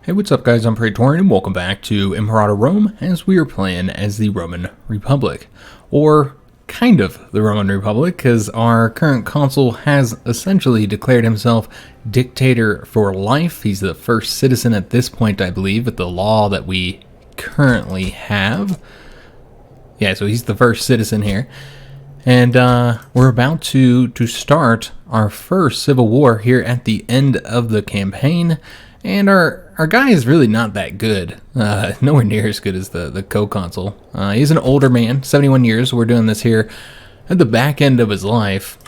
Hey, what's up guys, I'm Praetorian and welcome back to Imperator Rome as we are playing as the Roman Republic. Or kind of the Roman Republic, because our current consul has essentially declared himself dictator for life. He's the first citizen at this point, I believe, with the law that we currently have. Yeah, so he's the first citizen here. And we're about to start our first civil war here at the end of the campaign. And our guy is really not that good. Nowhere near as good as the co-consul. He's an older man, 71 years. We're doing this here at the back end of his life.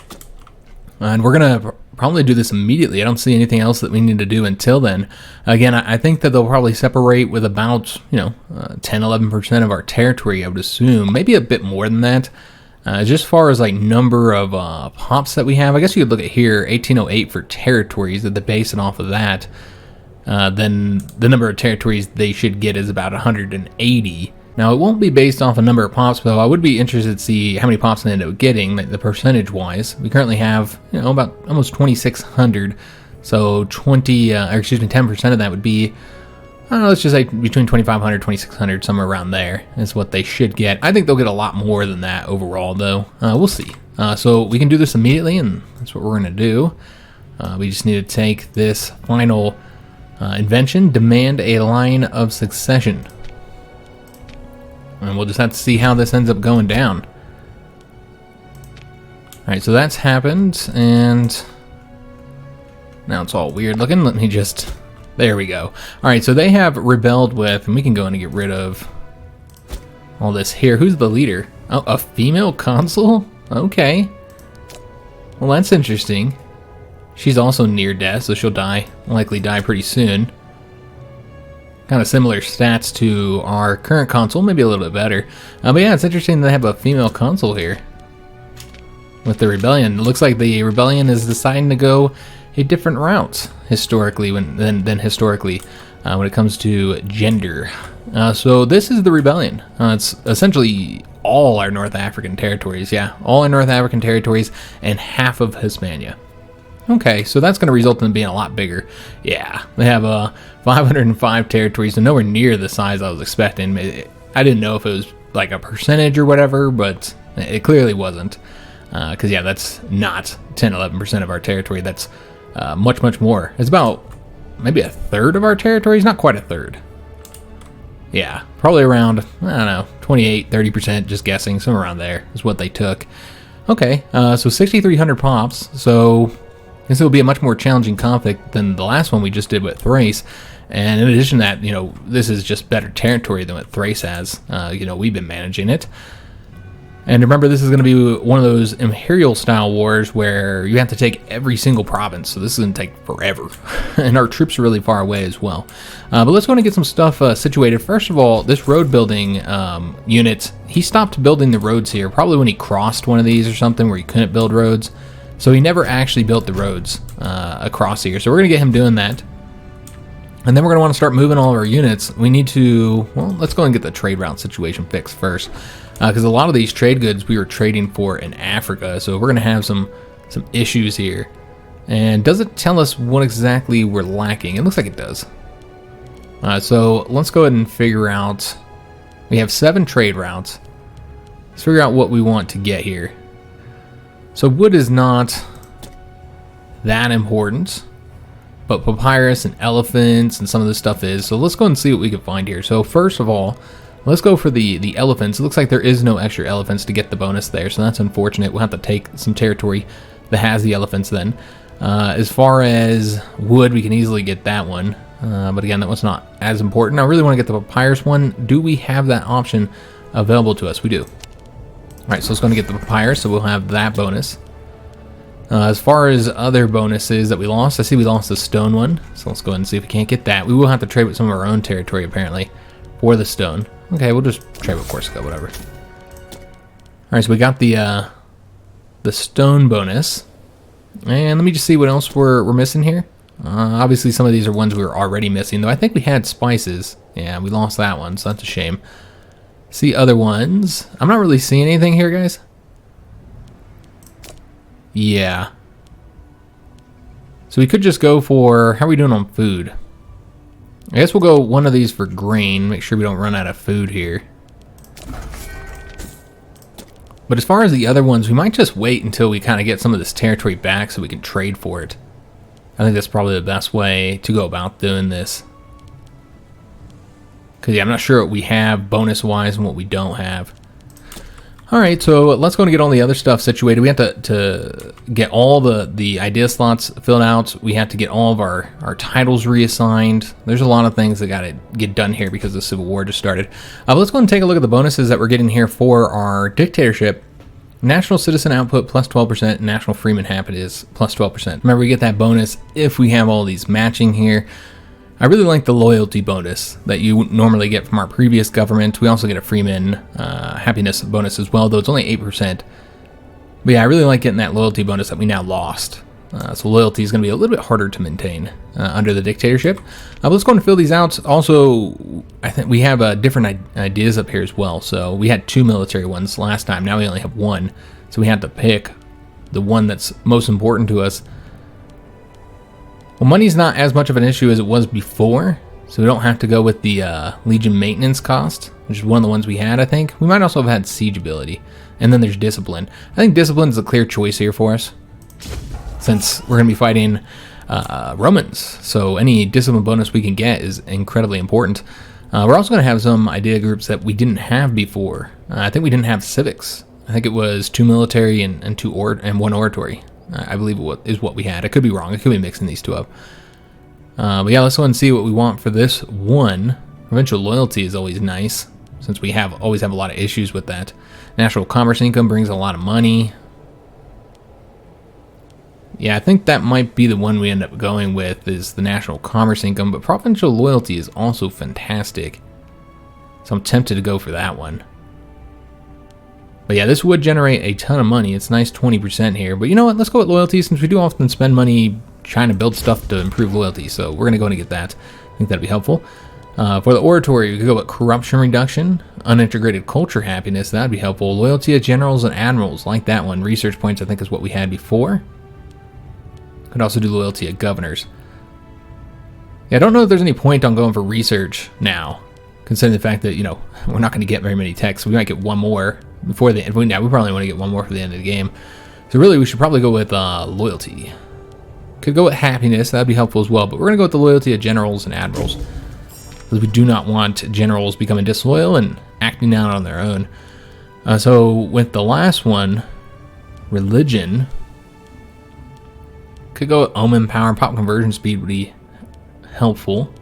And we're going to probably do this immediately. I don't see anything else that we need to do until then. Again, I think that they'll probably separate with about, 10-11% of our territory, I would assume. Maybe a bit more than that. Just as far as like number of pops that we have, I guess you could look at here, 1808 for territories, that they base it off of that. Then the number of territories they should get is about 180. Now, it won't be based off a number of pops, though. I would be interested to see how many pops they end up getting, the percentage-wise. We currently have, about almost 2,600. So 10% of that would be, I don't know, let's just say between 2,500, 2,600, somewhere around there is what they should get. I think they'll get a lot more than that overall, though. We'll see. So we can do this immediately, and that's what we're going to do. We just need to take this final invention, demand a line of succession. And we'll just have to see how this ends up going down. Alright, so that's happened, and now it's all weird looking. Let me just... There we go. Alright, so they have rebelled with, and we can go in and get rid of all this here. Who's the leader? Oh, a female consul? Okay. Well, that's interesting. She's also near death, so she'll likely die pretty soon. Kind of similar stats to our current consul, maybe a little bit better. But yeah, it's interesting they have a female consul here with the rebellion. It looks like the rebellion is deciding to go a different route historically than historically when it comes to gender. So this is the rebellion. It's essentially all our North African territories. Yeah, all our North African territories and half of Hispania. Okay, so that's going to result in being a lot bigger. Yeah, they have 505 territories, so nowhere near the size I was expecting. I didn't know if it was like a percentage or whatever, but it clearly wasn't. Because, yeah, that's not 10-11% of our territory. That's much, much more. It's about maybe a third of our territory. It's not quite a third. Yeah, probably around, I don't know, 28-30%, just guessing. Somewhere around there is what they took. Okay, so 6,300 pops, so... This will be a much more challenging conflict than the last one we just did with Thrace. And in addition to that, this is just better territory than what Thrace has. We've been managing it. And remember, this is going to be one of those imperial style wars where you have to take every single province. So this is going to take forever. And our troops are really far away as well. But let's go and get some stuff situated. First of all, this road building unit, he stopped building the roads here. Probably when he crossed one of these or something where he couldn't build roads. So he never actually built the roads across here. So we're going to get him doing that. And then we're going to want to start moving all of our units. We need to, well, let's go and get the trade route situation fixed first. Because a lot of these trade goods we were trading for in Africa. So we're going to have some issues here. And does it tell us what exactly we're lacking? It looks like it does. So let's go ahead and figure out. We have 7 trade routes. Let's figure out what we want to get here. So wood is not that important, but papyrus and elephants and some of this stuff is. So let's go and see what we can find here. So first of all, let's go for the elephants. It looks like there is no extra elephants to get the bonus there, so that's unfortunate. We'll have to take some territory that has the elephants then. As far as wood, we can easily get that one. But again, that one's not as important. I really want to get the papyrus one. Do we have that option available to us? We do. Alright, so let's go and get the papyrus, so we'll have that bonus. As far as other bonuses that we lost, I see we lost the stone one, so let's go ahead and see if we can't get that. We will have to trade with some of our own territory, apparently, for the stone. Okay, we'll just trade with Corsica, whatever. Alright, so we got the stone bonus. And let me just see what else we're missing here. Obviously, some of these are ones we were already missing, though I think we had spices. Yeah, we lost that one, so that's a shame. See other ones. I'm not really seeing anything here, guys. Yeah. So we could just go for... How are we doing on food? I guess we'll go one of these for grain. Make sure we don't run out of food here. But as far as the other ones, we might just wait until we kind of get some of this territory back so we can trade for it. I think that's probably the best way to go about doing this. Because, yeah, I'm not sure what we have bonus-wise and what we don't have. Alright, so let's go and get all the other stuff situated. We have to get all the idea slots filled out. We have to get all of our titles reassigned. There's a lot of things that got to get done here because the Civil War just started. But let's go and take a look at the bonuses that we're getting here for our dictatorship. National citizen output plus 12%, national freeman happiness plus 12%. Remember, we get that bonus if we have all these matching here. I really like the loyalty bonus that you normally get from our previous government. We also get a freeman happiness bonus as well, though it's only 8%. But yeah, I really like getting that loyalty bonus that we now lost. So loyalty is going to be a little bit harder to maintain under the dictatorship. But let's go and fill these out. Also, I think we have different ideas up here as well. So we had 2 military ones last time. Now we only have 1. So we had to pick the one that's most important to us. Well, money's not as much of an issue as it was before, so we don't have to go with the Legion maintenance cost, which is one of the ones we had, I think. We might also have had siege ability. And then there's discipline. I think discipline is a clear choice here for us, since we're going to be fighting Romans. So any discipline bonus we can get is incredibly important. We're also going to have some idea groups that we didn't have before. I think we didn't have civics. I think it was 2 military and 1 oratory. I believe is what we had. I could be wrong. I could be mixing these two up. But yeah, let's go and see what we want for this one. Provincial loyalty is always nice, since we always have a lot of issues with that. National commerce income brings a lot of money. Yeah, I think that might be the one we end up going with, is the national commerce income, but provincial loyalty is also fantastic. So I'm tempted to go for that one. But yeah, this would generate a ton of money. It's nice 20% here. But you know what? Let's go with loyalty, since we do often spend money trying to build stuff to improve loyalty. So we're going to go and get that. I think that'd be helpful. For the oratory, we could go with corruption reduction, unintegrated culture happiness. That'd be helpful. Loyalty of generals and admirals. Like that one. Research points, I think, is what we had before. Could also do loyalty of governors. Yeah, I don't know if there's any point on going for research now, considering the fact that, you know, we're not going to get very many techs. We might get one more before the end. Yeah, we probably want to get one more for the end of the game. So really, we should probably go with loyalty. Could go with happiness. That'd be helpful as well. But we're going to go with the loyalty of generals and admirals, because we do not want generals becoming disloyal and acting out on their own. So with the last one, religion, could go with omen power. Pop conversion speed would be helpful.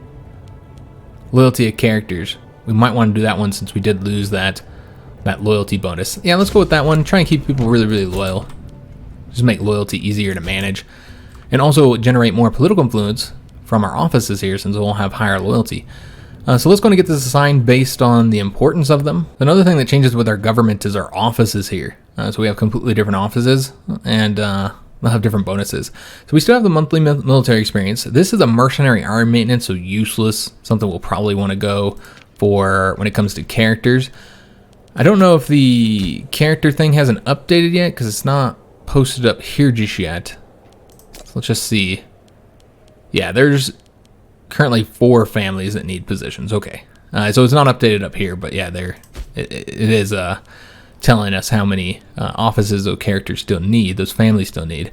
Loyalty of characters. We might want to do that one, since we did lose that loyalty bonus. Yeah, let's go with that one. Try and keep people really, really loyal. Just make loyalty easier to manage. And also generate more political influence from our offices here, since we'll have higher loyalty. So let's go and get this assigned based on the importance of them. Another thing that changes with our government is our offices here. So we have completely different offices, and they'll have different bonuses. So we still have the monthly military experience. This is a mercenary army maintenance, so useless. Something we'll probably want to go for when it comes to characters. I don't know if the character thing hasn't updated yet, because it's not posted up here just yet. So let's just see. Yeah, there's currently 4 families that need positions. Okay. So it's not updated up here, but yeah, it is telling us how many offices those characters still need, those families still need.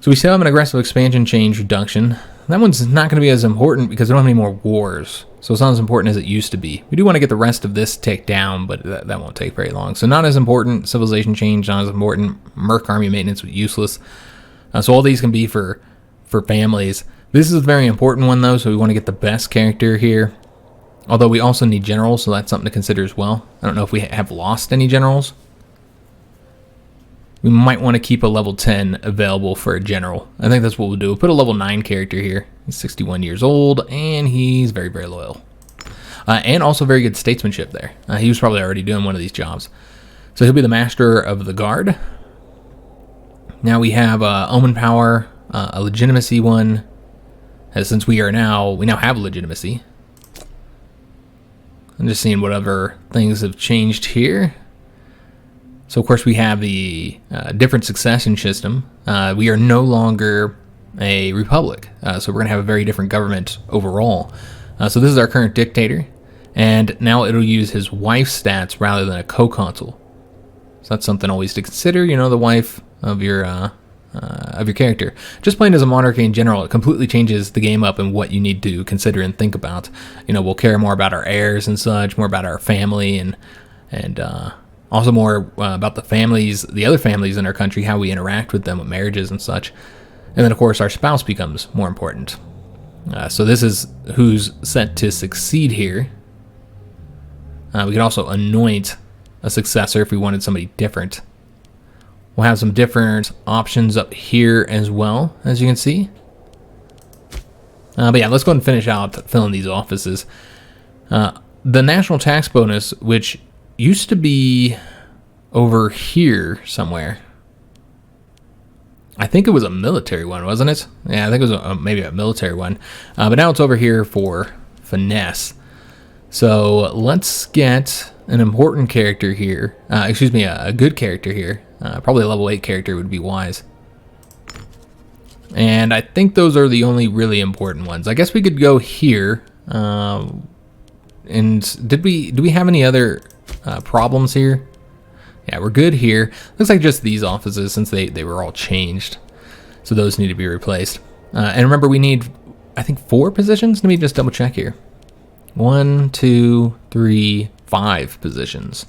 So we still have an aggressive expansion change reduction. That one's not going to be as important because we don't have any more wars. So it's not as important as it used to be. We do want to get the rest of this tick down, but that won't take very long. So not as important. Civilization change, not as important. Merc army maintenance, useless. So all these can be for families. This is a very important one, though, so we want to get the best character here. Although we also need generals, so that's something to consider as well. I don't know if we have lost any generals. We might want to keep a level 10 available for a general. I think that's what we'll do. We'll put a level 9 character here. He's 61 years old, and he's very, very loyal. And also very good statesmanship there. He was probably already doing one of these jobs. So he'll be the master of the guard. Now we have Omen Power, a legitimacy one. Since we now have legitimacy. I'm just seeing whatever things have changed here. So of course we have the different succession system. We are no longer a republic. So we're going to have a very different government overall. So this is our current dictator, and now it'll use his wife's stats rather than a co-consul. So that's something always to consider, you know, the wife of your character. Just playing as a monarchy in general, it completely changes the game up and what you need to consider and think about. You know, we'll care more about our heirs and such, more about our family, and also more about the other families in our country, how we interact with them with marriages and such. And then, of course, our spouse becomes more important. So this is who's set to succeed here. We can also anoint a successor if we wanted somebody different. We'll have some different options up here as well, as you can see. But yeah, let's go ahead and finish out filling these offices. The national tax bonus, which used to be over here somewhere. I think it was a military one, wasn't it? Yeah, I think it was maybe a military one. But now it's over here for finesse. So let's get an important character here. A good character here. Probably a level 8 character would be wise. And I think those are the only really important ones. I guess we could go here. And do we have any other problems here? Yeah, we're good here. Looks like just these offices, since they were all changed. So those need to be replaced. And remember, we need, I think, 4 positions. Let me just double check here. 1, 2, 3, 5 positions.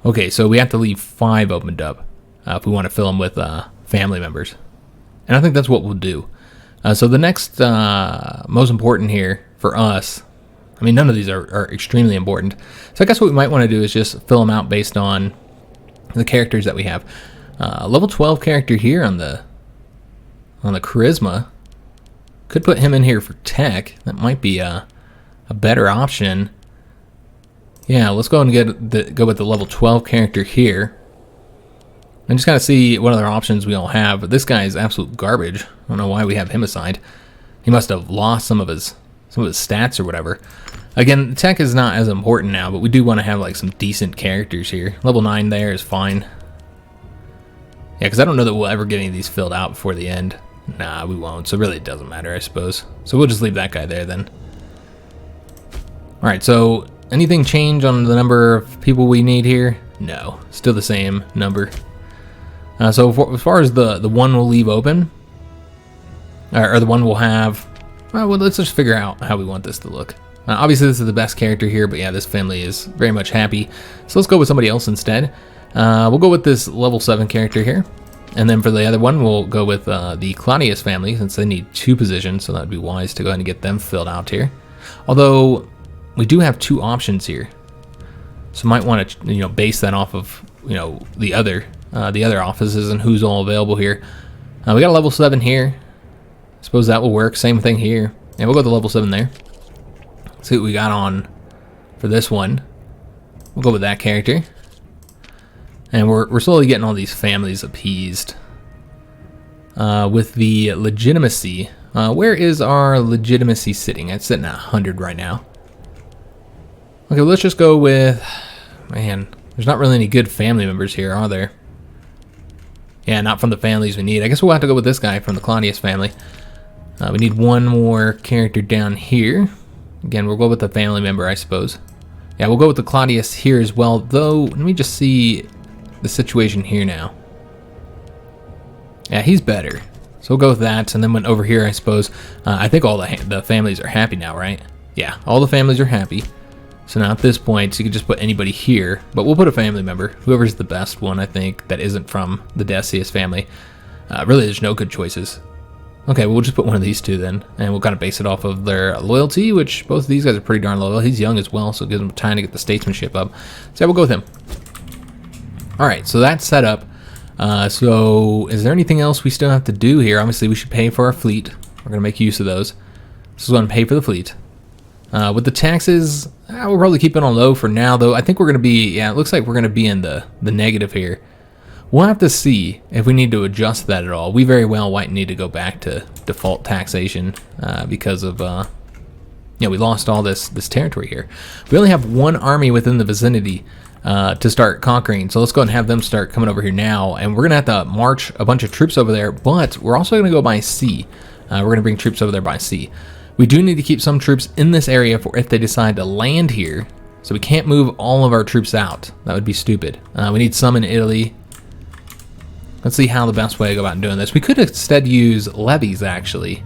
Okay, so we have to leave 5 opened up if we want to fill them with family members. And I think that's what we'll do. So the next most important here for us, I mean, none of these are extremely important. So I guess what we might want to do is just fill them out based on the characters that we have. Level 12 character here on the charisma. Could put him in here for tech. That might be a better option. Yeah, let's go and go with the level 12 character here. And just kind of see what other options we all have. But this guy is absolute garbage. I don't know why we have him assigned. He must have lost some of his stats or whatever. Again, tech is not as important now, but we do want to have like some decent characters here. Level 9 there is fine. Yeah, because I don't know that we'll ever get any of these filled out before the end. Nah, we won't. So really it doesn't matter, I suppose. So we'll just leave that guy there then. Alright, so anything change on the number of people we need here? No, still the same number. So as far as the one we'll leave open, or the one we'll have, well, let's just figure out how we want this to look. Obviously, this is the best character here, but yeah, this family is very much happy. So let's go with somebody else instead. We'll go with this level 7 character here. And then for the other one, we'll go with the Claudius family, since they need 2 positions, so that would be wise to go ahead and get them filled out here. Although, we do have 2 options here. So might want to, base that off of, the other offices and who's all available here. We got a level 7 here. Suppose that will work. Same thing here. Yeah, we'll go to level 7 there. See what we got on for this one. We'll go with that character. And we're slowly getting all these families appeased. With the legitimacy. Where is our legitimacy sitting? It's sitting at 100 right now. Okay, let's just go with... Man, there's not really any good family members here, are there? Yeah, not from the families we need. I guess we'll have to go with this guy from the Claudius family. We need one more character down here. Again, we'll go with the family member, I suppose. Yeah, we'll go with the Claudius here as well, though. Let me just see the situation here now. Yeah, he's better. So we'll go with that, and then went over here, I suppose. I think all the families are happy now, right? Yeah, all the families are happy. So now at this point, you can just put anybody here, but we'll put a family member. Whoever's the best one, I think, that isn't from the Decius family. Really, there's no good choices. Okay, we'll just put one of these 2 then, and we'll kind of base it off of their loyalty, which both of these guys are pretty darn loyal. He's young as well, so it gives him time to get the statesmanship up. So yeah, we'll go with him. Alright, so that's set up. So is there anything else we still have to do here? Obviously, we should pay for our fleet. We're going to make use of those. So we're going to pay for the fleet. With the taxes, we'll probably keep it on low for now, though. I think we're going to be, yeah, it looks like we're going to be in the negative here. We'll have to see if we need to adjust that at all. We very well might need to go back to default taxation because of, we lost all this territory here. We only have 1 army within the vicinity to start conquering. So let's go ahead and have them start coming over here now. And we're going to have to march a bunch of troops over there, but we're also going to go by sea. We're going to bring troops over there by sea. We do need to keep some troops in this area for if they decide to land here. So we can't move all of our troops out. That would be stupid. We need some in Italy. Let's see how the best way to go about doing this. We could instead use levies, actually.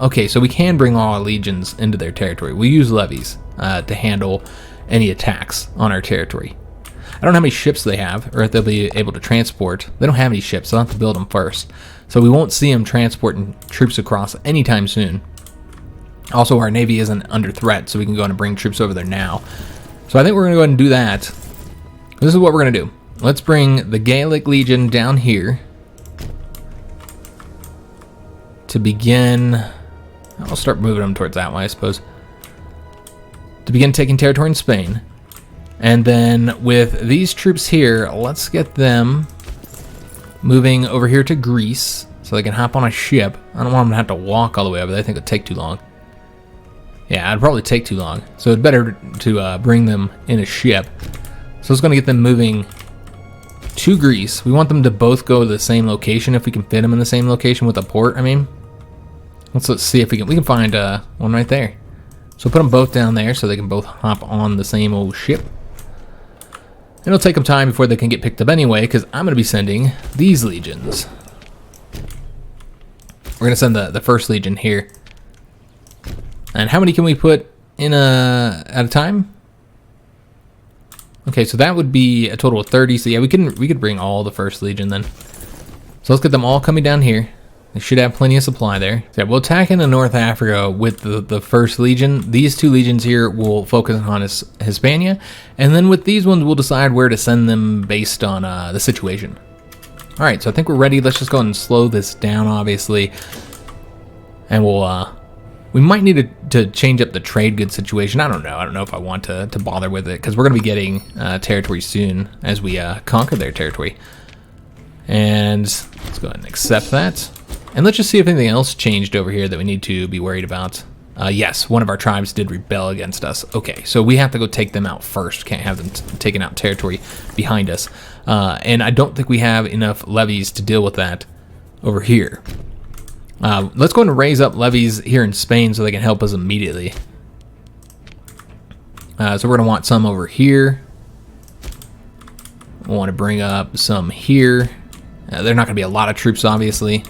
Okay, so we can bring all our legions into their territory. We use levies to handle any attacks on our territory. I don't know how many ships they have, or if they'll be able to transport. They don't have any ships, so I'll have to build them first. So we won't see them transporting troops across anytime soon. Also, our navy isn't under threat, so we can go and bring troops over there now. So I think we're going to go ahead and do that. This is what we're going to do. Let's bring the Gallic Legion down here to begin. I'll start moving them towards that way, I suppose. To begin taking territory in Spain. And then with these troops here, let's get them moving over here to Greece so they can hop on a ship. I don't want them to have to walk all the way over there. I think it'd take too long. Yeah, it'd probably take too long. So it's better to bring them in a ship. So it's going to get them moving to Greece. We want them to both go to the same location if we can fit them in the same location with a port, I mean. Let's see if we can find one right there. So put them both down there so they can both hop on the same old ship. It'll take them time before they can get picked up anyway, because I'm going to be sending these legions. We're going to send the first legion here. And how many can we put in at a time? Okay, so that would be a total of 30. So yeah, we could bring all the first legion then. So let's get them all coming down here. They should have plenty of supply there. So yeah, we'll attack into North Africa with the first legion. These two legions here will focus on Hispania. And then with these ones, we'll decide where to send them based on the situation. All right, so I think we're ready. Let's just go ahead and slow this down, obviously. And we might need to change up the trade goods situation. I don't know if I want to bother with it, because we're going to be getting territory soon as we conquer their territory. And let's go ahead and accept that. And let's just see if anything else changed over here that we need to be worried about. Yes, one of our tribes did rebel against us. Okay, so we have to go take them out first. Can't have them taking out territory behind us. And I don't think we have enough levies to deal with that over here. Let's go and raise up levies here in Spain so they can help us immediately. So we're going to want some over here. We want to bring up some here. They're not going to be a lot of troops, obviously.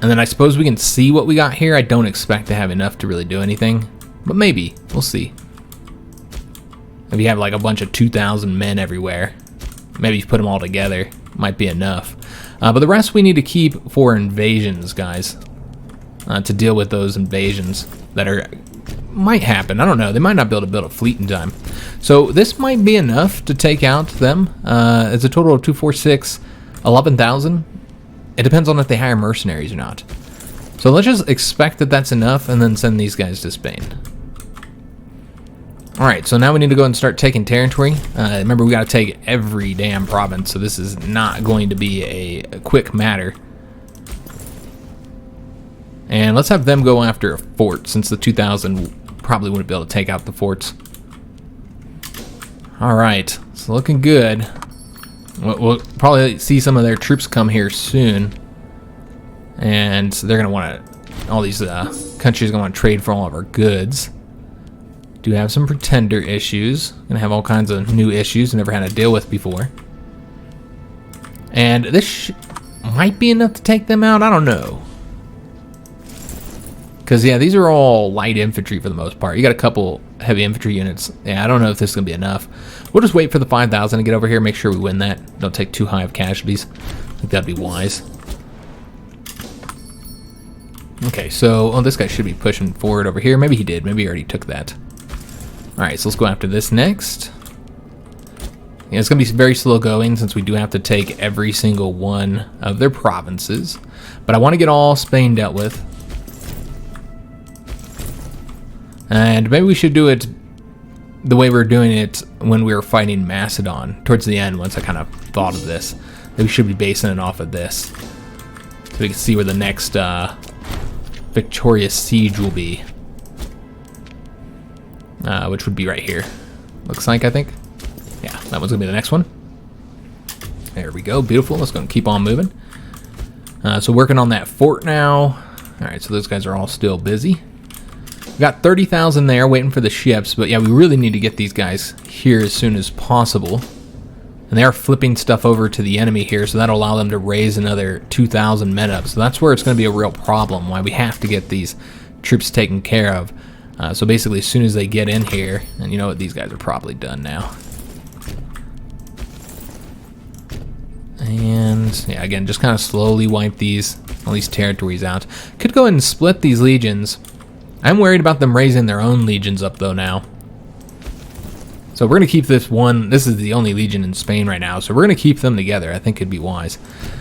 And then I suppose we can see what we got here. I don't expect to have enough to really do anything, but maybe. We'll see. If you have like a bunch of 2,000 men everywhere, maybe you put them all together, might be enough. But the rest we need to keep for invasions, guys, to deal with those invasions that might happen. I don't know. They might not be able to build a fleet in time. So this might be enough to take out them. It's a total of 2, 4, 6, 11,000. It depends on if they hire mercenaries or not. So let's just expect that that's enough and then send these guys to Spain. All right, so now we need to go and start taking territory. Remember, we got to take every damn province, so this is not going to be a quick matter. And let's have them go after a fort, since the 2,000 probably wouldn't be able to take out the forts. All right, it's looking good. We'll probably see some of their troops come here soon. And they're going to want to, all these countries are going to want to trade for all of our goods. Do have some pretender issues. Going to have all kinds of new issues never had to deal with before. And this might be enough to take them out. I don't know. Because, yeah, these are all light infantry for the most part. You got a couple heavy infantry units. Yeah, I don't know if this is going to be enough. We'll just wait for the 5,000 to get over here. Make sure we win that. Don't take too high of casualties. I think that'd be wise. Okay, so this guy should be pushing forward over here. Maybe he did. Maybe he already took that. All right, so let's go after this next. Yeah, it's going to be very slow going since we do have to take every single one of their provinces. But I want to get all Spain dealt with. And maybe we should do it the way we were doing it when we were fighting Macedon. Towards the end, once I kind of thought of this, that we should be basing it off of this. So we can see where the next victorious siege will be. which would be right here. Looks like, I think. Yeah, that one's gonna be the next one. There we go, beautiful. Let's go and keep on moving. So working on that fort now. All right, so those guys are all still busy. We got 30,000 there waiting for the ships, but yeah, we really need to get these guys here as soon as possible. And they are flipping stuff over to the enemy here, so that'll allow them to raise another 2,000 men up. So that's where it's going to be a real problem, why we have to get these troops taken care of. So basically, as soon as they get in here, and you know what, these guys are probably done now. And yeah, again, just kind of slowly wipe all these territories out. Could go ahead and split these legions. I'm worried about them raising their own legions up though now. So we're going to keep this one. This is the only legion in Spain right now, so we're going to keep them together. I think it'd be wise.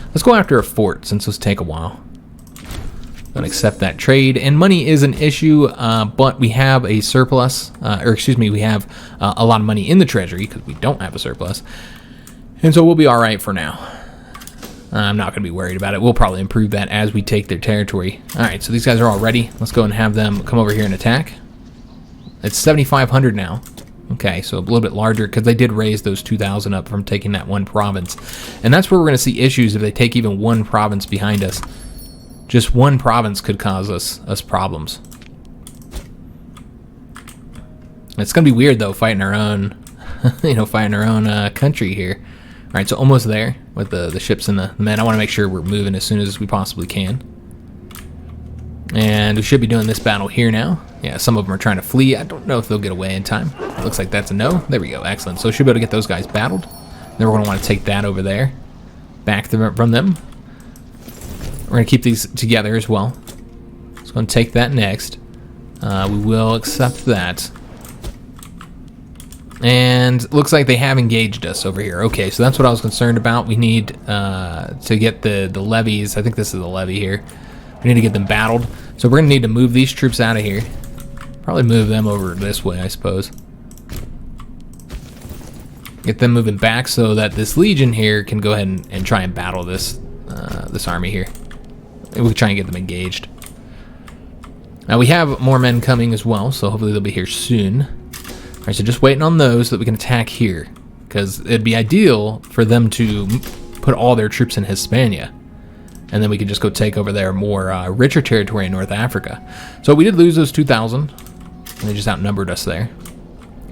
Let's go after a fort since this take a while. Don't accept that trade. And money is an issue, but we have a surplus, or excuse me, we have a lot of money in the treasury because we don't have a surplus. And so we'll be all right for now. I'm not going to be worried about it. We'll probably improve that as we take their territory. All right, so these guys are all ready. Let's go and have them come over here and attack. It's 7,500 now. Okay, so a little bit larger because they did raise those 2,000 up from taking that one province. And that's where we're going to see issues if they take even one province behind us. Just one province could cause us problems. It's going to be weird, though, fighting our own, fighting our own country here. All right, so almost there with the ships and the men. I want to make sure we're moving as soon as we possibly can. And we should be doing this battle here now. Yeah, some of them are trying to flee. I don't know if they'll get away in time. Looks like that's a no. There we go, excellent. So we should be able to get those guys battled. Then we're going to want to take that over there, back from them. We're going to keep these together as well. So going to take that next. We will accept that. And looks like they have engaged us over here. Okay, so that's what I was concerned about. We need to get the levies. I think this is the levy here. We need to get them battled. So we're going to need to move these troops out of here. Probably move them over this way, I suppose. Get them moving back so that this legion here can go ahead and try and battle this army here. And we'll try and get them engaged. Now we have more men coming as well, so hopefully they'll be here soon. Alright, so just waiting on those so that we can attack here. Because it'd be ideal for them to put all their troops in Hispania. And then we could just go take over their more richer territory in North Africa. So we did lose those 2,000. They just outnumbered us there.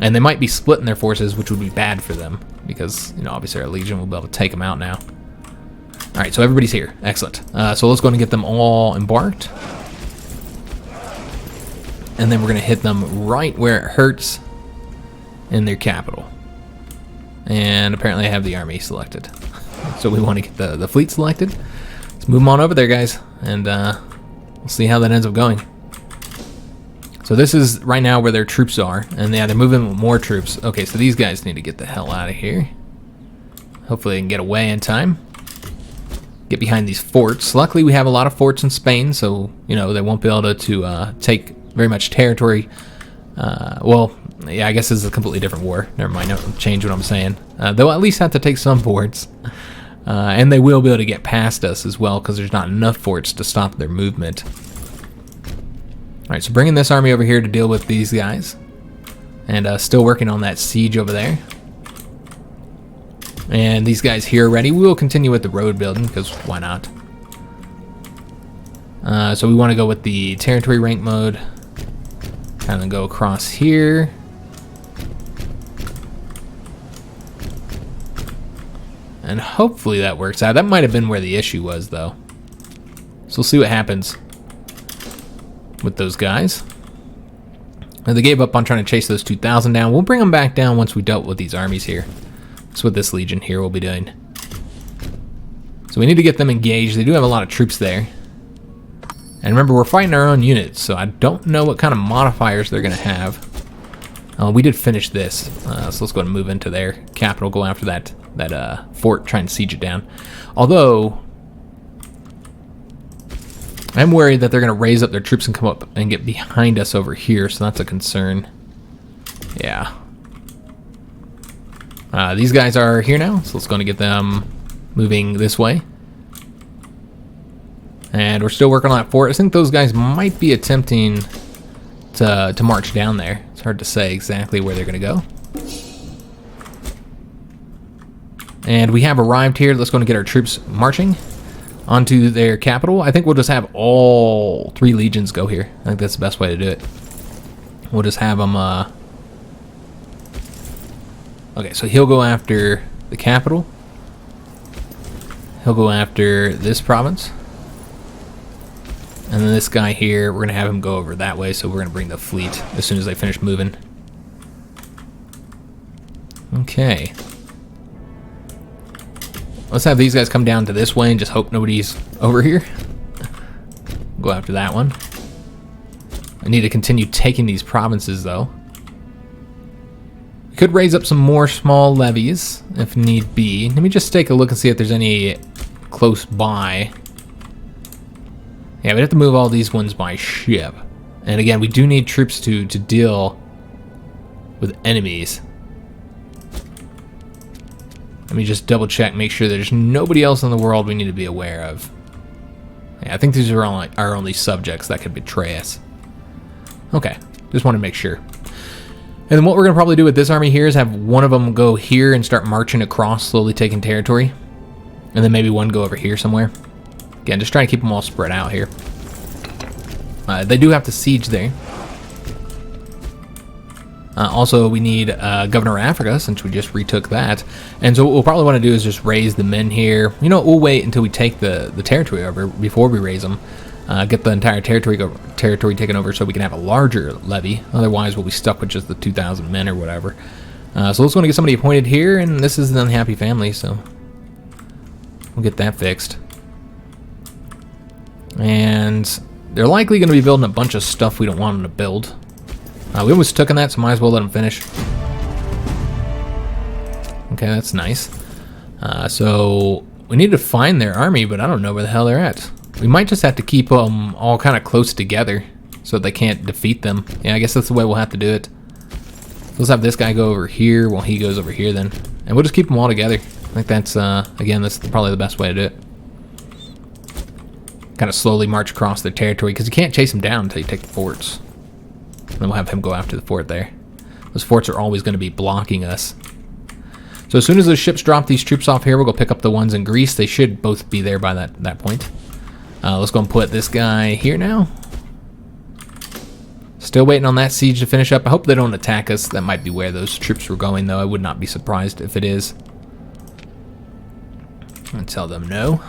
And they might be splitting their forces, which would be bad for them. Because, obviously our legion will be able to take them out now. Alright, so everybody's here. Excellent. So let's go and get them all embarked. And then we're going to hit them right where it hurts. In their capital. And apparently I have the army selected. So we want to get the fleet selected. Let's move them on over there, guys. And we'll see how that ends up going. So this is right now where their troops are. And yeah, they're moving with more troops. Okay, so these guys need to get the hell out of here. Hopefully they can get away in time. Get behind these forts. Luckily we have a lot of forts in Spain. So, they won't be able to take very much territory. Well, yeah, I guess this is a completely different war. Never mind, I'll change what I'm saying. They'll at least have to take some forts. And they will be able to get past us as well because there's not enough forts to stop their movement. Alright, so bringing this army over here to deal with these guys. And still working on that siege over there. And these guys here are ready. We will continue with the road building because why not? So we want to go with the territory rank mode. Kind of go across here. And hopefully that works out. That might have been where the issue was, though. So we'll see what happens with those guys. And they gave up on trying to chase those 2,000 down. We'll bring them back down once we dealt with these armies here. That's what this legion here will be doing. So we need to get them engaged. They do have a lot of troops there. And remember, we're fighting our own units, so I don't know what kind of modifiers they're going to have. We did finish this, so let's go ahead and move into their capital, go after that fort, try and siege it down. Although, I'm worried that they're going to raise up their troops and come up and get behind us over here, so that's a concern. Yeah. These guys are here now, so let's go and get them moving this way. And we're still working on that fort. I think those guys might be attempting to march down there. It's hard to say exactly where they're going to go. And we have arrived here. Let's go and get our troops marching onto their capital. I think we'll just have all 3 legions go here. I think that's the best way to do it. We'll just have them... Okay, so he'll go after the capital. He'll go after this province. And then this guy here, we're going to have him go over that way, so we're going to bring the fleet as soon as they finish moving. Okay. Let's have these guys come down to this way and just hope nobody's over here. Go after that one. I need to continue taking these provinces, though. We could raise up some more small levies, if need be. Let me just take a look and see if there's any close by. Yeah, we have to move all these ones by ship. And again, we do need troops to deal with enemies. Let me just double check, make sure there's nobody else in the world we need to be aware of. Yeah, I think these are our only subjects that could betray us. Okay, just want to make sure. And then what we're going to probably do with this army here is have one of them go here and start marching across, slowly taking territory. And then maybe one go over here somewhere. Again, just trying to keep them all spread out here. They do have to siege there. Also, we need Governor of Africa, since we just retook that. And so what we'll probably want to do is just raise the men here. You know, we'll wait until we take the territory over before we raise them. Get the entire territory taken over so we can have a larger levy. Otherwise, we'll be stuck with just the 2,000 men or whatever. So let's go and get somebody appointed here, and this is an unhappy family, so we'll get that fixed. And they're likely going to be building a bunch of stuff we don't want them to build. We almost took in that, so might as well let them finish. Okay, that's nice. So we need to find their army, but I don't know where the hell they're at. We might just have to keep them all kind of close together so they can't defeat them. Yeah, I guess that's the way we'll have to do it. Let's have this guy go over here while he goes over here then. And we'll just keep them all together. I think that's, again, that's probably the best way to do it. Kind of slowly march across their territory, because you can't chase them down until you take the forts. And then we'll have him go after the fort there. Those forts are always going to be blocking us. So as soon as those ships drop these troops off here, we'll go pick up the ones in Greece. They should both be there by that point. Let's go and put this guy here now. Still waiting on that siege to finish up. I hope they don't attack us. That might be where those troops were going, though. I would not be surprised if it is. I'm going to tell them no.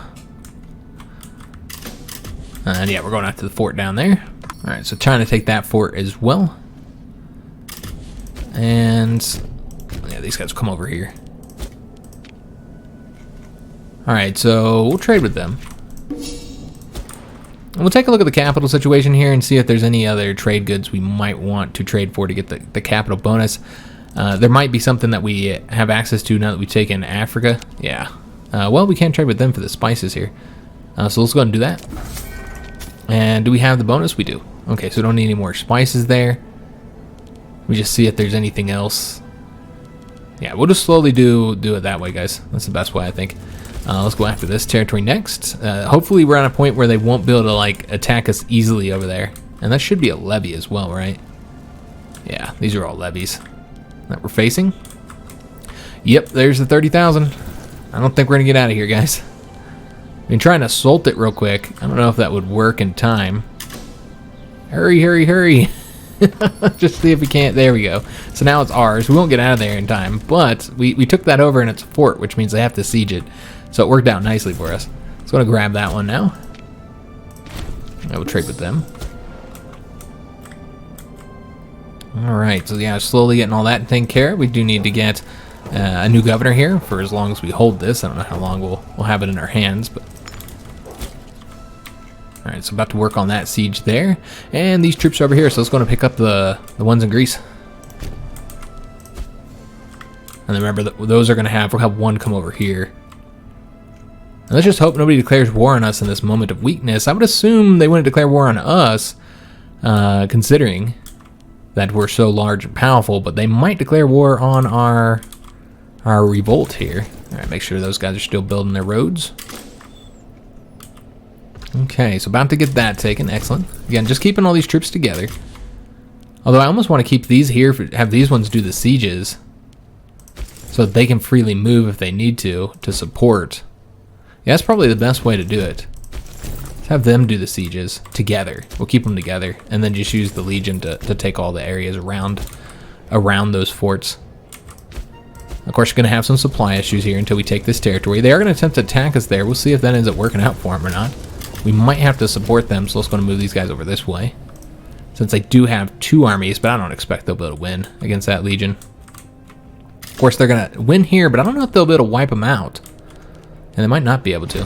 And yeah, we're going after the fort down there. Alright, so trying to take that fort as well. And yeah, these guys come over here. Alright, so we'll trade with them. And we'll take a look at the capital situation here and see if there's any other trade goods we might want to trade for to get the capital bonus. There might be something that we have access to now that we've taken Africa. Yeah. Well, we can trade with them for the spices here. So let's go ahead and do that. And do we have the bonus? We do. Okay, so we don't need any more spices there. We just see if there's anything else. Yeah, we'll just slowly do it that way, guys. That's the best way, I think. Let's go after this territory next. Hopefully we're at a point where they won't be able to like attack us easily over there. And that should be a levy as well, right? Yeah, these are all levies that we're facing. Yep, there's the 30,000. I don't think we're gonna get out of here, guys. We can try and assault it real quick. I don't know if that would work in time. Hurry, hurry, hurry. Just see if we can't. There we go. So now it's ours. We won't get out of there in time, but we took that over and it's a fort, which means they have to siege it. So it worked out nicely for us. So I'm going to grab that one now. I will trade with them. Alright, so yeah, slowly getting all that taken care of. We do need to get a new governor here for as long as we hold this. I don't know how long we'll have it in our hands, but alright, so about to work on that siege there. And these troops are over here, so let's go and pick up the ones in Greece. And then remember, that those are going to we'll have one come over here. And let's just hope nobody declares war on us in this moment of weakness. I would assume they wouldn't declare war on us, considering that we're so large and powerful, but they might declare war on our revolt here. Alright, make sure those guys are still building their roads. Okay, so about to get that taken. Excellent. Again, just keeping all these troops together. Although I almost want to keep these here, have these ones do the sieges, so that they can freely move if they need to support. Yeah, that's probably the best way to do it. Let's have them do the sieges together. We'll keep them together, and then just use the Legion to take all the areas around those forts. Of course, you're going to have some supply issues here until we take this territory. They are going to attempt to attack us there. We'll see if that ends up working out for them or not. We might have to support them, so let's go and move these guys over this way. Since they do have 2 armies, but I don't expect they'll be able to win against that Legion. Of course, they're going to win here, but I don't know if they'll be able to wipe them out. And they might not be able to.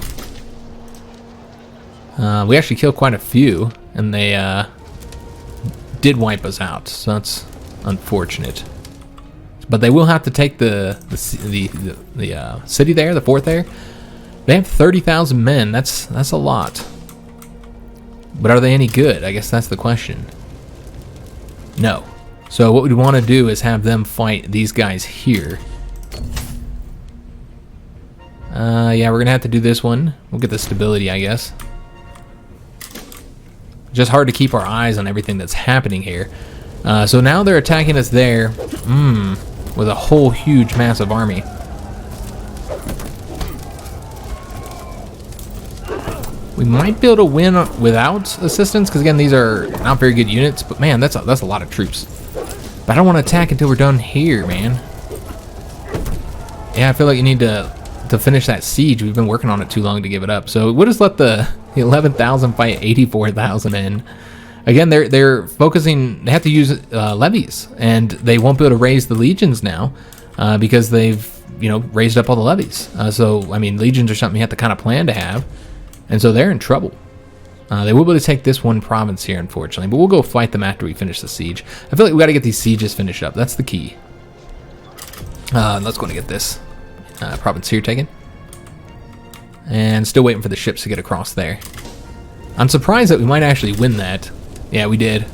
We actually killed quite a few, and they did wipe us out, so that's unfortunate. But they will have to take the city there, the fort there. They have 30,000 men. That's a lot. But are they any good? I guess that's the question. No. So what we want to do is have them fight these guys here. Yeah, we're gonna have to do this one. We'll get the stability, I guess. Just hard to keep our eyes on everything that's happening here. So now they're attacking us there. With a whole huge, massive army. We might be able to win without assistance, because again, these are not very good units. But man, that's a lot of troops. But I don't want to attack until we're done here, man. Yeah, I feel like you need to finish that siege. We've been working on it too long to give it up. So we'll just let the 11,000 fight 84,000 in. Again, they're focusing. They have to use levies, and they won't be able to raise the legions now because they've raised up all the levies. So I mean, legions are something you have to kind of plan to have, and so they're in trouble. They will be able to take this one province here, unfortunately, but we'll go fight them after we finish the siege. I feel like we got to get these sieges finished up. That's the key. Let's go and get this province here taken, and still waiting for the ships to get across there. I'm surprised that we might actually win that. Yeah, we did.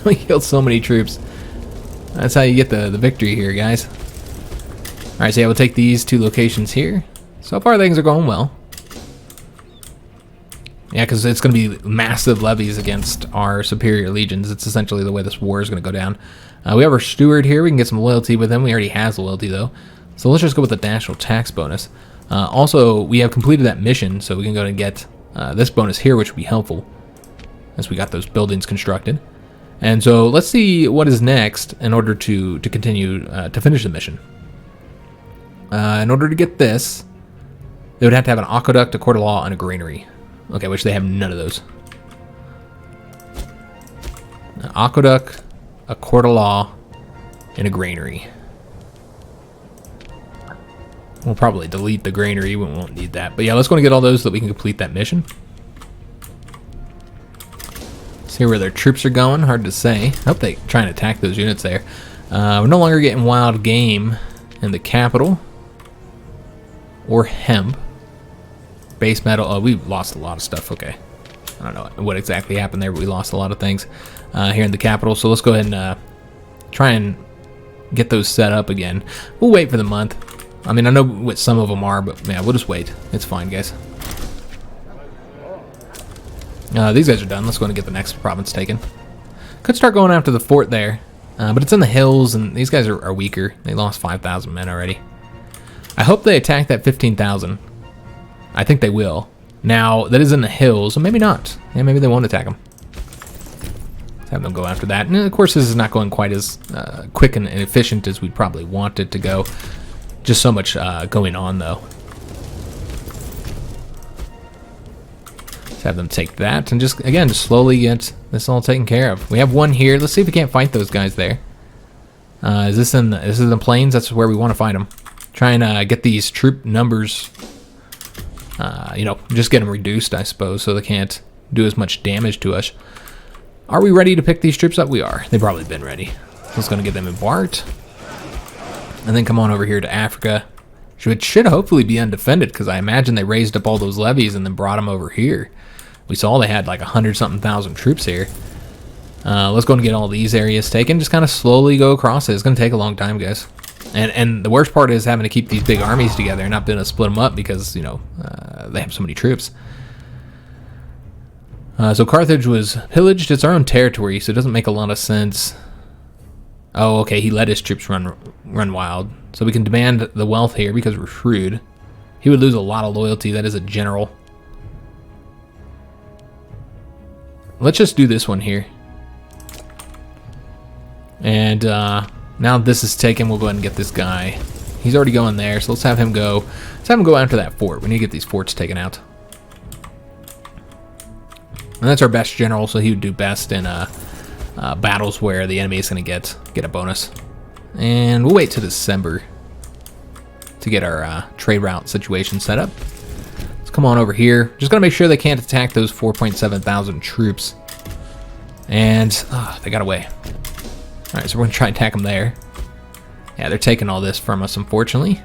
We killed so many troops. That's how you get the victory here, guys. Alright, so yeah, we'll take these 2 locations here. So far, things are going well. Yeah, because it's going to be massive levies against our superior legions. It's essentially the way this war is going to go down. We have our steward here. We can get some loyalty with him. We already has loyalty, though. So let's just go with the national tax bonus. Also, we have completed that mission, so we can go and get this bonus here, which would be helpful, as we got those buildings constructed. And so let's see what is next in order to continue to finish the mission. In order to get this, they would have to have an aqueduct, a court of law, and a granary. Okay, which they have none of those. An aqueduct, a court of law, and a granary. We'll probably delete the granary. We won't need that. But yeah, let's go and get all those so that we can complete that mission. See where their troops are going. Hard to say. I hope they try and attack those units there. We're no longer getting wild game in the capital. Or hemp. Base metal. Oh, we lost a lot of stuff. Okay. I don't know what exactly happened there, but we lost a lot of things here in the capital. So let's go ahead and try and get those set up again. We'll wait for the month. I mean, I know what some of them are, but yeah, we'll just wait. It's fine, guys. These guys are done. Let's go and get the next province taken. Could start going after the fort there, but it's in the hills, and these guys are weaker. They lost 5,000 men already. I hope they attack that 15,000. I think they will. Now, that is in the hills, so maybe not. Yeah, maybe they won't attack them. Let's have them go after that. And of course, this is not going quite as quick and efficient as we'd probably want it to go. Just so much going on, though. Let's have them take that and just, again, just slowly get this all taken care of. We have one here. Let's see if we can't fight those guys there. Is this in the plains? That's where we want to fight them. Try and get these troop numbers, just get them reduced, I suppose, so they can't do as much damage to us. Are we ready to pick these troops up? We are. They've probably been ready. Just going to get them embarked. And then come on over here to Africa, which should hopefully be undefended, because I imagine they raised up all those levies and then brought them over here. We saw they had like 100-something thousand troops here. Let's go and get all these areas taken. Just kind of slowly go across it. It's going to take a long time, guys. And the worst part is having to keep these big armies together and not being able to split them up because, they have so many troops. So Carthage was pillaged. It's our own territory, so it doesn't make a lot of sense Oh, okay, he let his troops run wild. So we can demand the wealth here because we're shrewd. He would lose a lot of loyalty. That is a general. Let's just do this one here. And now this is taken, we'll go ahead and get this guy. He's already going there, so let's have him go. Let's have him go after that fort. We need to get these forts taken out. And that's our best general, so he would do best in battles where the enemy is going to get a bonus. And we'll wait till December to get our trade route situation set up. Let's come on over here. Just gotta make sure they can't attack those 4.7 thousand troops. And they got away. All right, so we're gonna try and attack them there. Yeah, they're taking all this from us, unfortunately.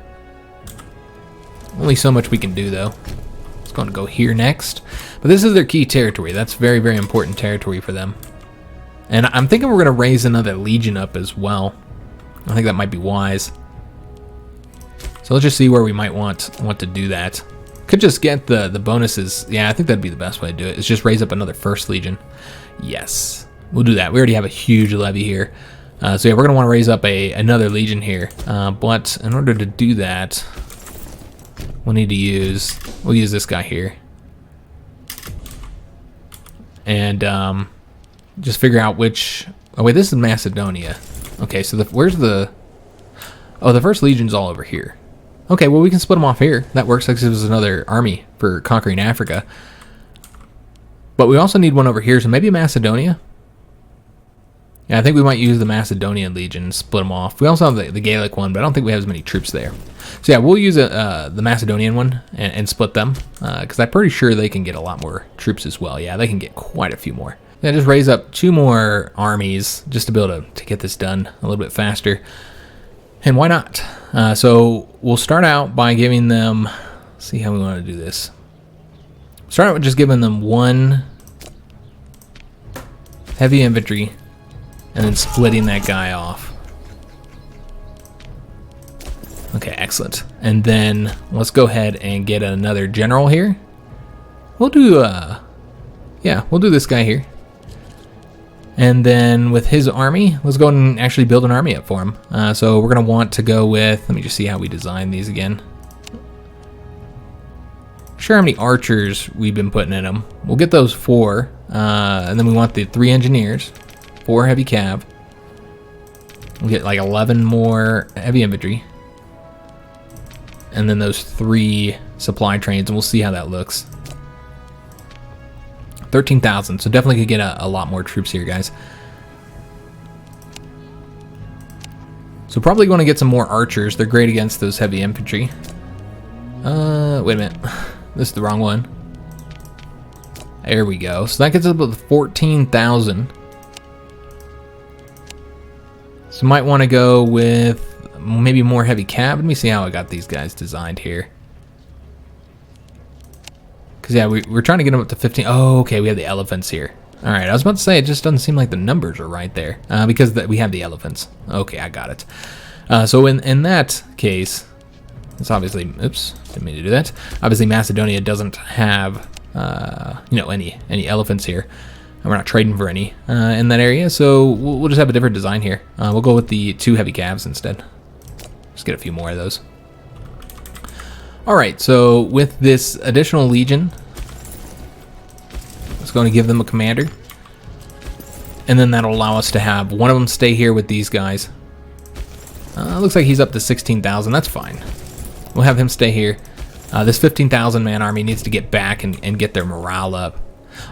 Only so much we can do, though. It's going to go here next. But this is their key territory. That's very, very important territory for them. And I'm thinking we're going to raise another legion up as well. I think that might be wise. So let's just see where we might want to do that. Could just get the bonuses. Yeah, I think that'd be the best way to do it. Is just raise up another first legion. Yes, we'll do that. We already have a huge levy here. So yeah, we're going to want to raise up another legion here. But in order to do that, we'll use this guy here. And just figure out which... Oh wait, this is Macedonia. Okay, so where's the... Oh, the first legion's all over here. Okay, well we can split them off here. That works, because it was another army for conquering Africa. But we also need one over here, so maybe Macedonia? Yeah, I think we might use the Macedonian Legion and split them off. We also have the Gallic one, but I don't think we have as many troops there. So yeah, we'll use the Macedonian one and split them, because I'm pretty sure they can get a lot more troops as well. Yeah, they can get quite a few more. Yeah, just raise up 2 more armies just to be able to get this done a little bit faster. And why not? So we'll start out by giving them... Let's see how we want to do this. Start out with just giving them 1 heavy infantry, and then splitting that guy off. Okay, excellent. And then let's go ahead and get another general here. We'll do, we'll do this guy here. And then with his army, let's go and actually build an army up for him. So we're gonna want to go with, let me just see how we design these again. Sure how many archers we've been putting in them. We'll get those 4, and then we want the 3 engineers. 4 heavy cav. We'll get like 11 more heavy infantry. And then those 3 supply trains, and we'll see how that looks. 13,000, so definitely could get a lot more troops here, guys. So probably going to get some more archers. They're great against those heavy infantry. Wait a minute. This is the wrong one. There we go. So that gets up to 14,000. So might want to go with maybe more heavy cab. Let me see how I got these guys designed here. Because yeah, we're trying to get them up to 15. Oh, okay, we have the elephants here. All right, I was about to say, it just doesn't seem like the numbers are right there. Because we have the elephants. Okay, I got it. So in that case, it's obviously, oops, didn't mean to do that. Obviously Macedonia doesn't have, any elephants here. And we're not trading for any in that area, so we'll just have a different design here. We'll go with the 2 heavy calves instead. Just get a few more of those. All right, so with this additional legion, it's going to give them a commander. And then that'll allow us to have one of them stay here with these guys. Looks like he's up to 16,000, that's fine. We'll have him stay here. This 15,000 man army needs to get back and get their morale up.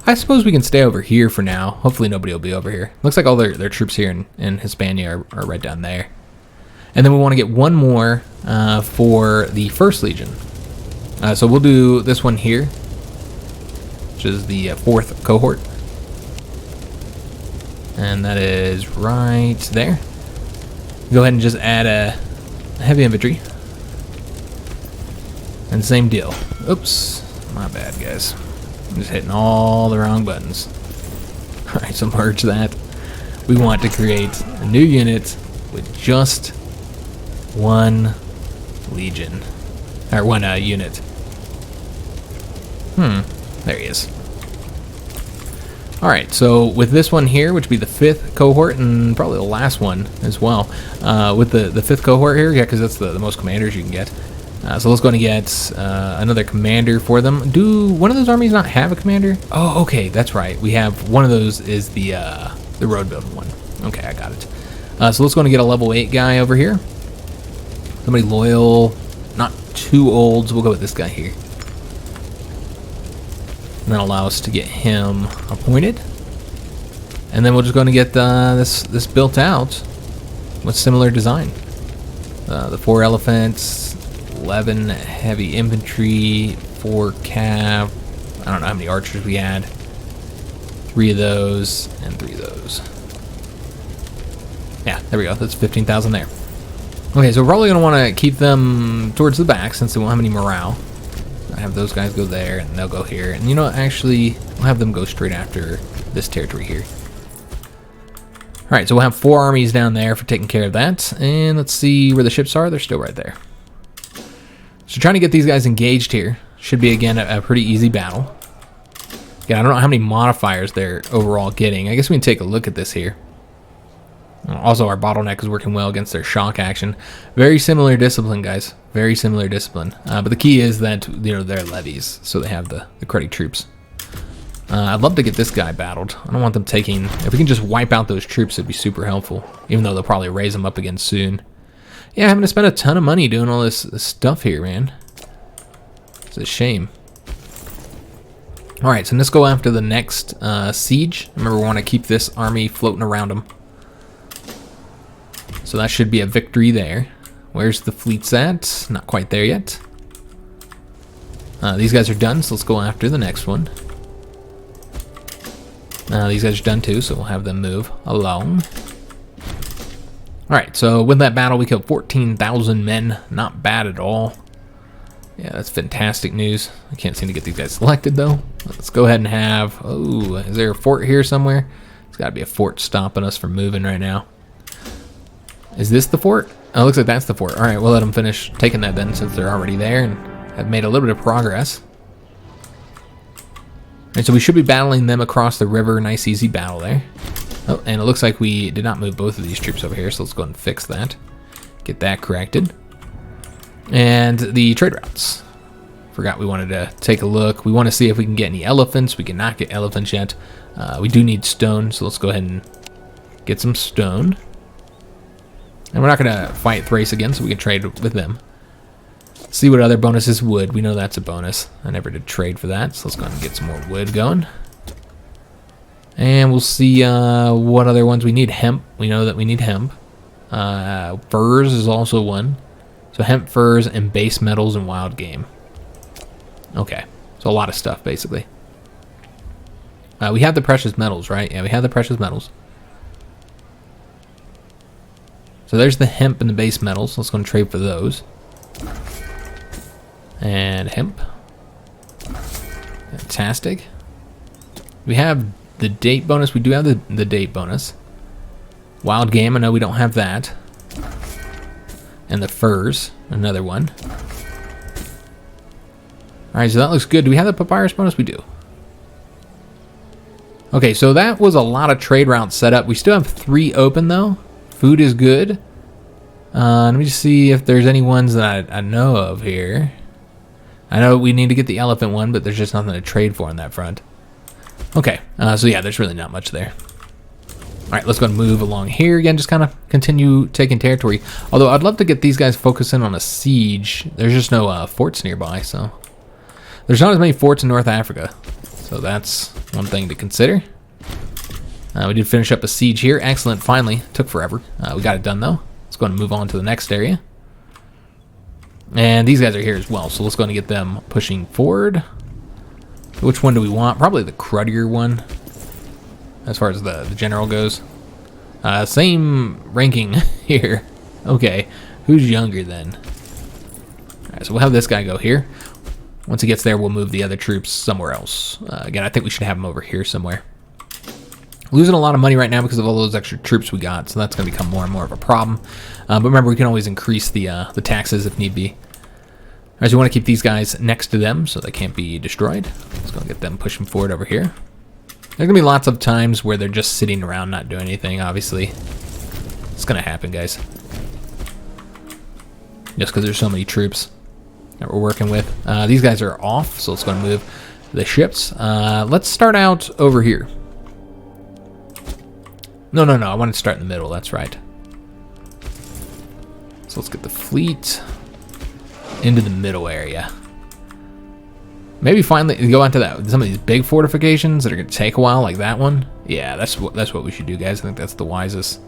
I suppose we can stay over here for now. Hopefully nobody will be over here. Looks like all their troops here in Hispania are right down there. And then we want to get one more for the first legion. So we'll do this one here, which is the 4th cohort. And that is right there. Go ahead and just add a heavy infantry. And same deal. Oops, my bad, guys. I'm just hitting all the wrong buttons. Alright, so merge that. We want to create a new unit with just 1 legion. Or 1 unit. There he is. Alright, so with this one here, which would be the 5th cohort, and probably the last one as well, with the 5th cohort here, yeah, because that's the most commanders you can get. So let's go and get another commander for them. Do one of those armies not have a commander? Oh, okay, that's right. We have one of those is the road building one. Okay, I got it. So let's go and get a level 8 guy over here. Somebody loyal, not too old, so we'll go with this guy here. And that'll allow us to get him appointed. And then we'll just go and get this built out with similar design. The 4 elephants, 11 heavy infantry, 4 cav. I don't know how many archers we had. 3 of those and 3 of those. Yeah, there we go. That's 15,000 there. Okay, so we're probably going to want to keep them towards the back since they won't have any morale. I have those guys go there, and they'll go here. And you know what, actually, we'll have them go straight after this territory here. Alright, so we'll have 4 armies down there for taking care of that. And let's see where the ships are. They're still right there. So trying to get these guys engaged here. Should be, again, a pretty easy battle. Again, I don't know how many modifiers they're overall getting. I guess we can take a look at this here. Also, our bottleneck is working well against their shock action. Very similar discipline, guys. Very similar discipline. But the key is that, you know, they're levies, so they have the cruddy troops. I'd love to get this guy battled. I don't want them taking... If we can just wipe out those troops, it'd be super helpful. Even though they'll probably raise them up again soon. Yeah, having to spend a ton of money doing all this stuff here, man. It's a shame. Alright, so let's go after the next siege. Remember, we want to keep this army floating around them. So that should be a victory there. Where's the fleets at? Not quite there yet. These guys are done, so let's go after the next one. These guys are done too, so we'll have them move along. Alright, so with that battle, we killed 14,000 men. Not bad at all. Yeah, that's fantastic news. I can't seem to get these guys selected, though. Let's go ahead and have... Oh, is there a fort here somewhere? There's got to be a fort stopping us from moving right now. Is this the fort? Oh, it looks like that's the fort. Alright, we'll let them finish taking that then, since they're already there and have made a little bit of progress. Alright, so we should be battling them across the river. Nice, easy battle there. Oh, and it looks like we did not move both of these troops over here, so let's go ahead and fix that. Get that corrected. And the trade routes. Forgot we wanted to take a look. We want to see if we can get any elephants. We cannot get elephants yet. We do need stone, so let's go ahead and get some stone. And we're not going to fight Thrace again, so we can trade with them. See what other bonuses wood. We know that's a bonus. I never did trade for that, so let's go ahead and get some more wood going. And we'll see what other ones we need. Hemp. We know that we need hemp. Furs is also one. So hemp, furs, and base metals and wild game. Okay. So a lot of stuff, basically. We have the precious metals, right? Yeah, we have the precious metals. So there's the hemp and the base metals. Let's go and trade for those. And hemp. Fantastic. We have the date bonus. We do have the date bonus. Wild game, I know we don't have that. And the furs, another one. Alright, so that looks good. Do we have the papyrus bonus? We do. Okay, so that was a lot of trade routes set up. We still have 3 open, though. Food is good. Let me just see if there's any ones that I know of here. I know we need to get the elephant one, but there's just nothing to trade for on that front. Okay, so yeah, there's really not much there. Alright, let's go and move along here again, just kind of continue taking territory. Although I'd love to get these guys focusing on a siege. There's just no forts nearby, so... There's not as many forts in North Africa. So that's one thing to consider. We did finish up a siege here. Excellent, finally. Took forever. We got it done, though. Let's go and move on to the next area. And these guys are here as well, so let's go and get them pushing forward. Which one do we want? Probably the cruddier one, as far as the general goes. Same ranking here. Okay, who's younger then? Alright, so we'll have this guy go here. Once he gets there, we'll move the other troops somewhere else. Again, I think we should have him over here somewhere. Losing a lot of money right now because of all those extra troops we got, so that's going to become more and more of a problem. But remember, we can always increase the taxes if need be. Alright, so we want to keep these guys next to them so they can't be destroyed. Let's go and get them pushing forward over here. There's gonna be lots of times where they're just sitting around not doing anything, obviously. It's gonna happen, guys. Just because there's so many troops that we're working with. These guys are off, so let's go and move the ships. Let's start out over here. No, I want to start in the middle, that's right. So let's get the fleet into the middle area. Maybe finally go onto that some of these big fortifications that are gonna take a while, like that one. Yeah, that's what we should do, guys. I think that's the wisest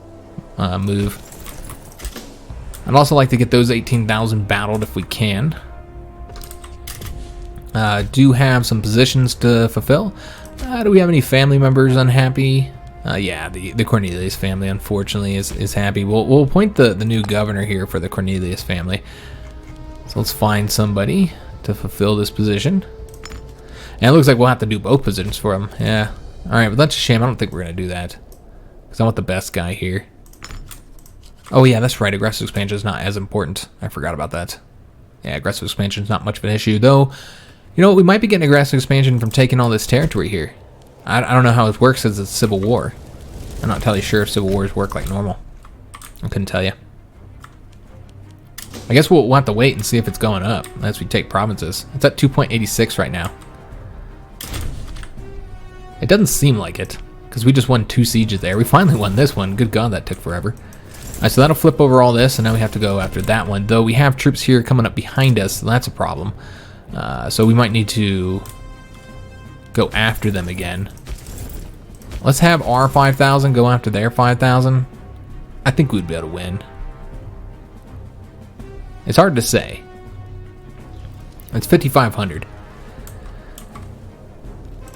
move. I'd also like to get those 18,000 battled if we can. Do have some positions to fulfill. Do we have any family members unhappy? Yeah, the Cornelius family, unfortunately, is happy. We'll appoint the new governor here for the Cornelius family. So let's find somebody to fulfill this position. And it looks like we'll have to do both positions for him. Yeah. All right, but that's a shame. I don't think we're going to do that. Because I want the best guy here. Oh, yeah, that's right. Aggressive expansion is not as important. I forgot about that. Yeah, aggressive expansion is not much of an issue. Though, you know what? We might be getting aggressive expansion from taking all this territory here. I don't know how it works as a civil war. I'm not entirely sure if civil wars work like normal. I couldn't tell you. I guess we'll have to wait and see if it's going up as we take provinces. It's at 2.86 right now. It doesn't seem like it, because we just won 2 sieges there. We finally won this one. Good God, that took forever. Alright, so that'll flip over all this, and now we have to go after that one. Though we have troops here coming up behind us, so that's a problem. So we might need to go after them again. Let's have our 5,000 go after their 5,000. I think we'd be able to win. It's hard to say. It's 5,500.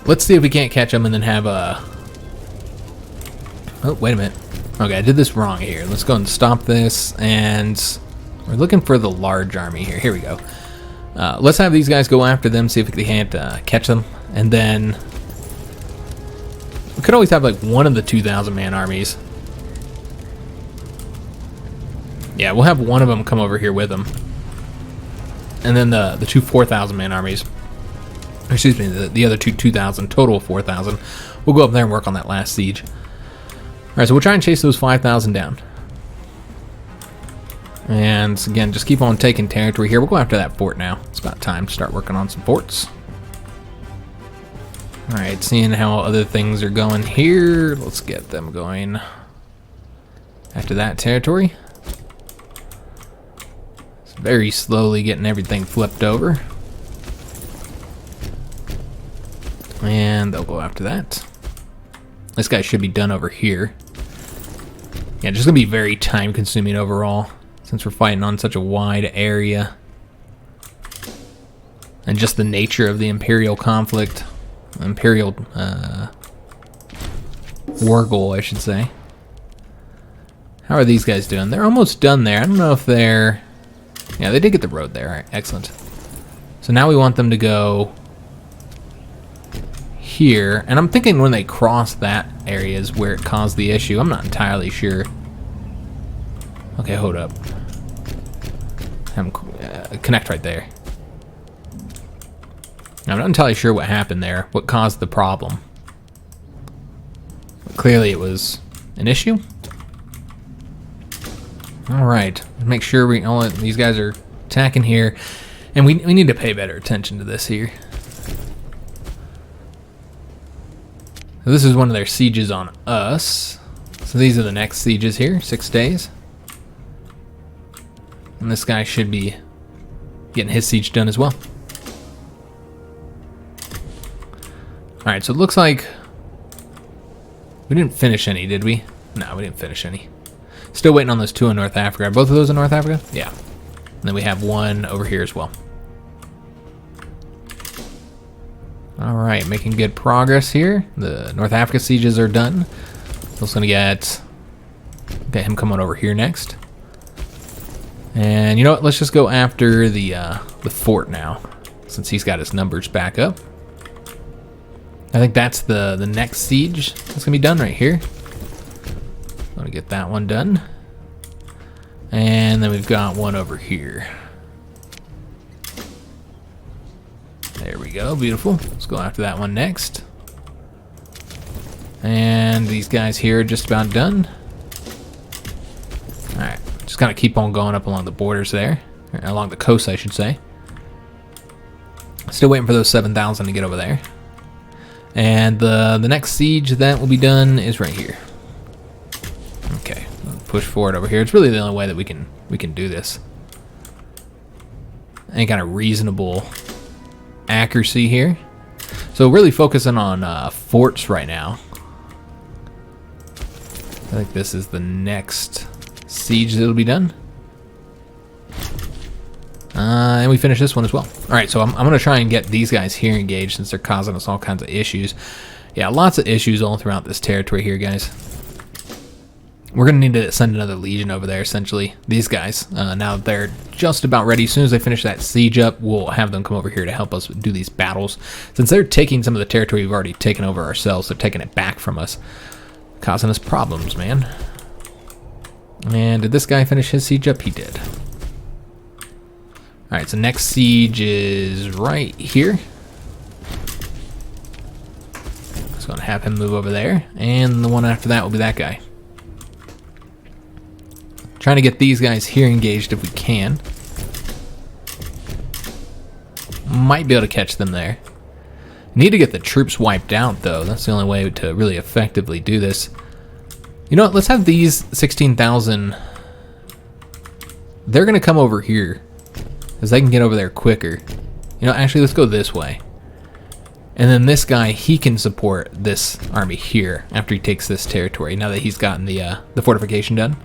Let's see if we can't catch them and then have a... Oh, wait a minute. Okay, I did this wrong here. Let's go and stop this, and we're looking for the large army here. Here we go. Let's have these guys go after them, see if we can't catch them, and then we could always have like one of the 2,000 man armies. Yeah, we'll have one of them come over here with them, and then the two 4,000 man armies. Excuse me, the other two 2,000, total of 4,000. We'll go up there and work on that last siege. Alright, so we'll try and chase those 5,000 down. And again, just keep on taking territory here. We'll go after that fort now. It's about time to start working on some forts. Alright, seeing how other things are going here. Let's get them going after that territory. It's very slowly getting everything flipped over. And they'll go after that. This guy should be done over here. Yeah, just gonna be very time consuming overall, since we're fighting on such a wide area. And just the nature of the imperial conflict. Imperial war goal, I should say. How are these guys doing? They're almost done there. I don't know if they're... Yeah, they did get the road there. All right, excellent. So now we want them to go here, and I'm thinking when they cross that area is where it caused the issue. I'm not entirely sure. Okay, hold up. Have them connect right there. I'm not entirely sure what happened there, what caused the problem. But clearly it was an issue. All right, make sure these guys are attacking here, and we need to pay better attention to this here. So this is one of their sieges on us. So these are the next sieges here, 6 days. And this guy should be getting his siege done as well. Alright, so it looks like we didn't finish any, did we? No, we didn't finish any. Still waiting on those 2 in North Africa. Are both of those in North Africa? Yeah. And then we have one over here as well. Alright, making good progress here. The North Africa sieges are done. So it's going to get him coming over here next. And you know what? Let's just go after the fort now, since he's got his numbers back up. I think that's the next siege that's going to be done right here. I'm going to get that one done. And then we've got one over here. There we go, beautiful. Let's go after that one next. And these guys here are just about done. Alright, just kind of keep on going up along the borders there. Or along the coast, I should say. Still waiting for those 7,000 to get over there. And the next siege that will be done is right here. Okay, push forward over here. It's really the only way that we can do this. Any kind of reasonable accuracy here. So really focusing on forts right now. I think this is the next siege that'll be done. And we finish this one as well. Alright, so I'm going to try and get these guys here engaged since they're causing us all kinds of issues. Yeah, lots of issues all throughout this territory here, guys. We're going to need to send another legion over there, essentially. These guys, now that they're just about ready, as soon as they finish that siege up, we'll have them come over here to help us do these battles. Since they're taking some of the territory we've already taken over ourselves, they're taking it back from us. Causing us problems, man. And did this guy finish his siege up? He did. Alright, so next siege is right here. Just going to have him move over there. And the one after that will be that guy. Trying to get these guys here engaged if we can. Might be able to catch them there. Need to get the troops wiped out, though. That's the only way to really effectively do this. You know what? Let's have these 16,000. They're going to come over here, because they can get over there quicker. You know, actually, let's go this way. And then this guy, he can support this army here after he takes this territory, now that he's gotten the fortification done.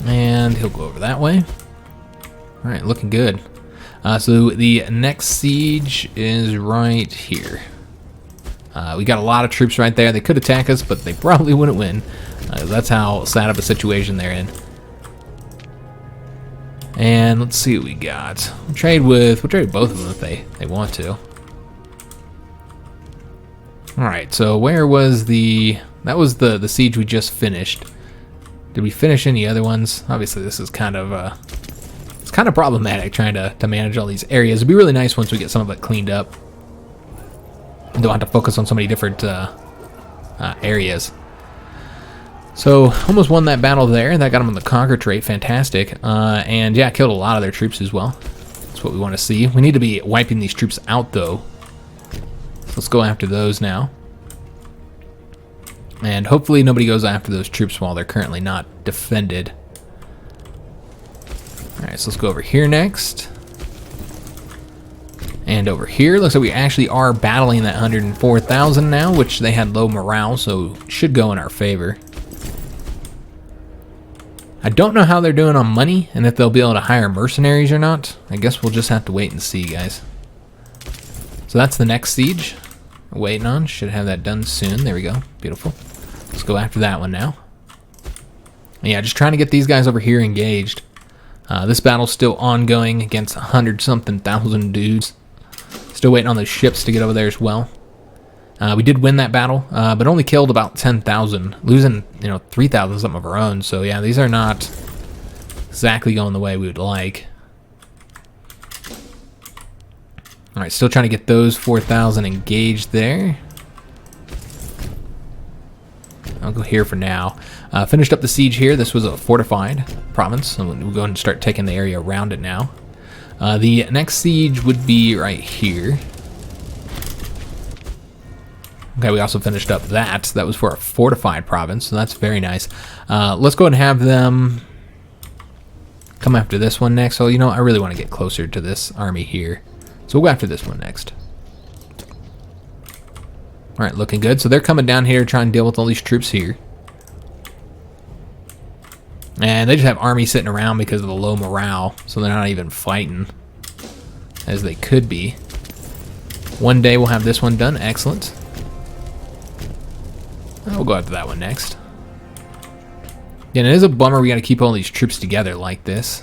And he'll go over that way. Alright, looking good. So the next siege is right here. We got a lot of troops right there. They could attack us, but they probably wouldn't win. That's how sad of a situation they're in. And let's see what we got. We'll trade both of them if they want to. Alright, so where was that was the siege we just finished. Did we finish any other ones? Obviously this is kind of it's kind of problematic trying to manage all these areas. It'd be really nice once we get some of it cleaned up. And don't have to focus on so many different areas. So, almost won that battle there. That got them on the conquer trait. Fantastic. And yeah, killed a lot of their troops as well. That's what we want to see. We need to be wiping these troops out, though. So let's go after those now. And hopefully nobody goes after those troops while they're currently not defended. Alright, so let's go over here next. And over here, looks like we actually are battling that 104,000 now, which they had low morale, so should go in our favor. I don't know how they're doing on money, and if they'll be able to hire mercenaries or not. I guess we'll just have to wait and see, guys. So that's the next siege we're waiting on. Should have that done soon. There we go. Beautiful. Let's go after that one now. Yeah, just trying to get these guys over here engaged. This battle's still ongoing against 100-something thousand dudes. Still waiting on those ships to get over there as well. We did win that battle, but only killed about 10,000, losing 3,000 something of our own. So yeah, these are not exactly going the way we would like. All right, still trying to get those 4,000 engaged there. I'll go here for now. Finished up the siege here. This was a fortified province, so we'll go ahead and start taking the area around it now. The next siege would be right here. Okay, we also finished up that. That was for a fortified province, so that's very nice. Let's go ahead and have them come after this one next. So, I really want to get closer to this army here. So we'll go after this one next. All right, looking good. So they're coming down here trying to deal with all these troops here. And they just have armies sitting around because of the low morale, so they're not even fighting as they could be. One day we'll have this one done. Excellent. We'll go after that one next. Yeah, and it is a bummer we got to keep all these troops together like this.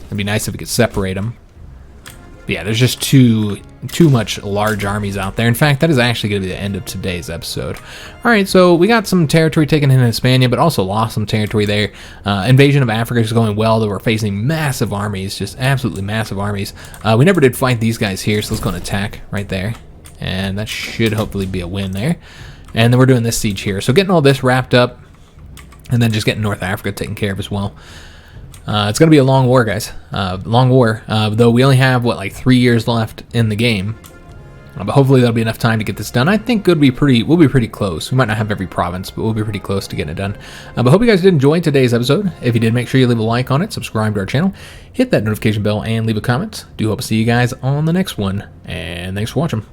It'd be nice if we could separate them. But yeah, there's just too much large armies out there. In fact, that is actually going to be the end of today's episode. All right, so we got some territory taken in Hispania, but also lost some territory there. Invasion of Africa is going well, though we're facing massive armies, just absolutely massive armies. We never did fight these guys here, so let's go and attack right there. And that should hopefully be a win there. And then we're doing this siege here. So getting all this wrapped up, and then just getting North Africa taken care of as well. It's going to be a long war, guys. Long war. Though we only have, what, like 3 years left in the game. But hopefully that'll be enough time to get this done. I think we'll be pretty close. We might not have every province, but we'll be pretty close to getting it done. But hope you guys did enjoy today's episode. If you did, make sure you leave a like on it, subscribe to our channel, hit that notification bell, and leave a comment. Do hope to see you guys on the next one. And thanks for watching.